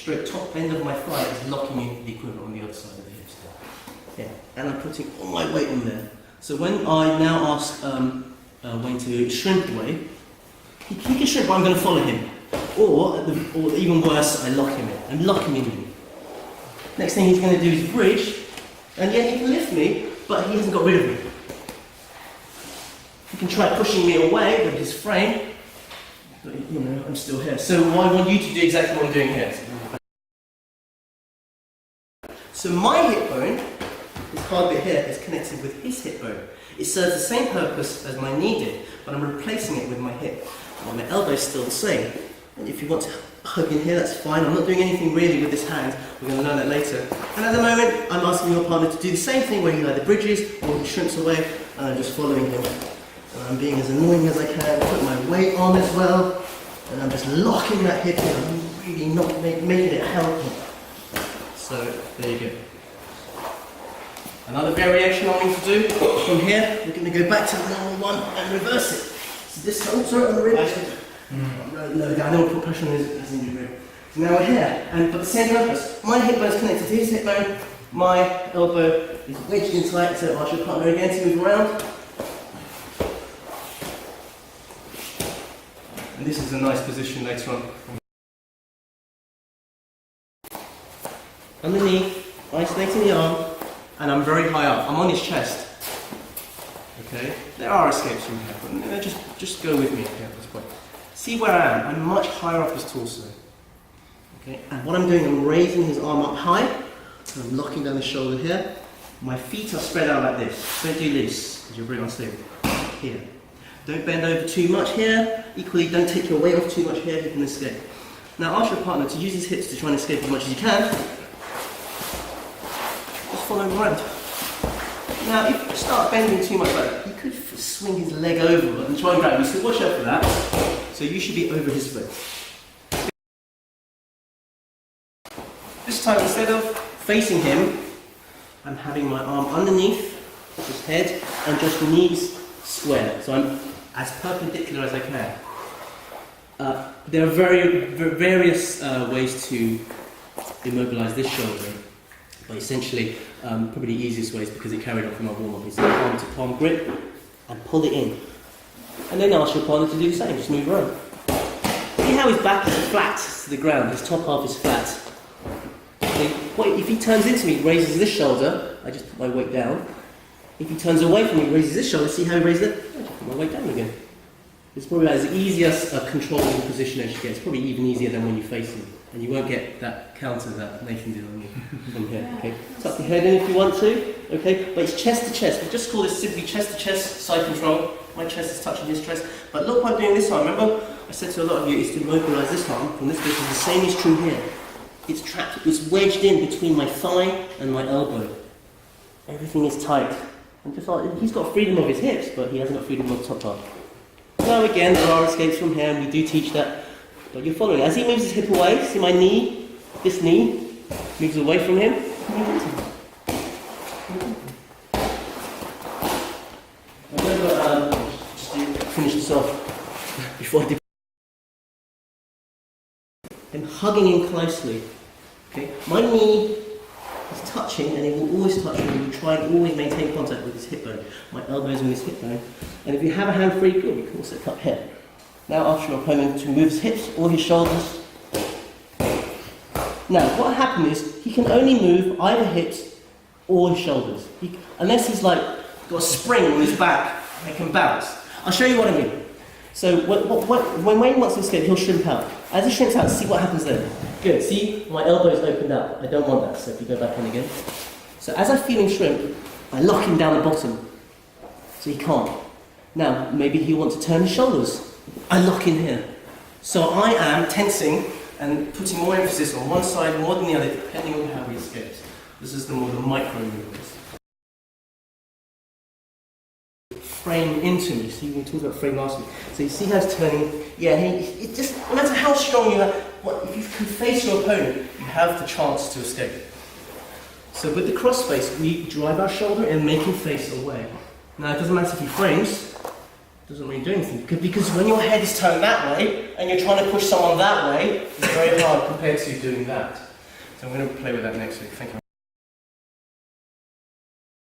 stroke top end of my thigh is locking in the equivalent on the other side of the hips there. Yeah, and I'm putting all my weight on there. So when I now ask Wayne to shrimp away, he can shrimp, but I'm going to follow him. Or even worse, I lock him in. I'm locking him in. Next thing he's going to do is bridge, and yeah, he can lift me, but he hasn't got rid of me. He can try pushing me away with his frame, but you know, I'm still here. So I want you to do exactly what I'm doing here. So my hip bone, this hard bit here, is connected with his hip bone. It serves the same purpose as my knee did, but I'm replacing it with my hip. And my elbow is still the same. And if you want to hug in here, that's fine. I'm not doing anything really with this hand. We're going to learn that later. And at the moment, I'm asking your partner to do the same thing where he either bridges or he shrimps away, and I'm just following him. And I'm being as annoying as I can, put my weight on as well, and I'm just locking that hip in. I'm really not making it help. So, there you go. Another variation I want to do, from here, we're going to go back to the normal one and reverse it. So this, oh sorry, on the rib. No, I don't want to put pressure on his injured rib. So now we're here, but the same purpose. My hip bone is connected to his hip bone, my elbow is wedged in tight, so I'll ask your partner again to move around. And this is a nice position later on. Underneath, isolating the arm, and I'm very high up. I'm on his chest. Okay? There are escapes from here, but just go with me here at this point. See where I am? I'm much higher up his torso. Okay? And what I'm doing, I'm raising his arm up high, and I'm locking down his shoulder here. My feet are spread out like this. Don't do this, because you'll bring on stable. Here. Don't bend over too much here. Equally, don't take your weight off too much here, you can escape. Now ask your partner to use his hips to try and escape as much as you can. Just follow him around. Now, if you start bending too much like that, he could swing his leg over and try and grab you, so watch out for that. So you should be over his foot. This time, instead of facing him, I'm having my arm underneath his head and just knees square. So I'm as perpendicular as I can. There are various ways to immobilize this shoulder, but essentially, probably the easiest way is because it carried on from our warm-up, is palm to palm grip and pull it in. And then ask your partner to do the same, just move around. See how his back is flat to the ground, his top half is flat. Okay. If he turns into me, raises this shoulder, I just put my weight down. If he turns away from me, raises this shoulder, see how he raises it? I just put my weight down again. It's probably as easy as a controlling position as you get. It's probably even easier than when you face him. And you won't get that counter that Nathan did on you from here. Okay? Tuck your head in if you want to. Okay? But it's chest to chest. We just call this simply chest to chest side control. My chest is touching his chest. But look what I'm doing this arm. Remember, I said to a lot of you, is to immobilize this arm from this position. The same is true here. It's trapped, it's wedged in between my thigh and my elbow. Everything is tight. And just like, he's got freedom of his hips, but he hasn't got freedom of the top part. Now again, there are escapes from here, and we do teach that. But you're following. As he moves his hip away, see my knee, this knee, moves away from him. Remember, just to finish this off, before I do. I'm hugging him closely. Okay? My knee is touching, and it will always touch him, and you try and always maintain contact with his hip bone. My elbow is on his hip bone. And if you have a hand free, good, you can also cup here. Now ask your opponent to move his hips or his shoulders. Now, what happened is, he can only move either hips or his shoulders. Unless he's like, got a spring on his back, and can bounce. I'll show you what I mean. So, when Wayne wants to escape, he'll shrimp out. As he shrimps out, see what happens then. Good, see, my elbow is opened up. I don't want that, so if you go back in again. So as I feel him shrimp, I lock him down the bottom, so he can't. Now, maybe he wants to turn his shoulders. I lock in here. So I am tensing and putting more emphasis on one side more than the other, depending on how he escapes. This is the micro movements. Frame into me. See, we talked about frame last week. So you see how it's turning. Yeah, it just, no matter how strong you are, if you can face your opponent, you have the chance to escape. So with the crossface, we drive our shoulder and make him face away. Now it doesn't matter if he frames, doesn't really do anything. Because when your head is turned that way and you're trying to push someone that way, it's very hard compared to doing that. So I'm going to play with that next week. Thank you.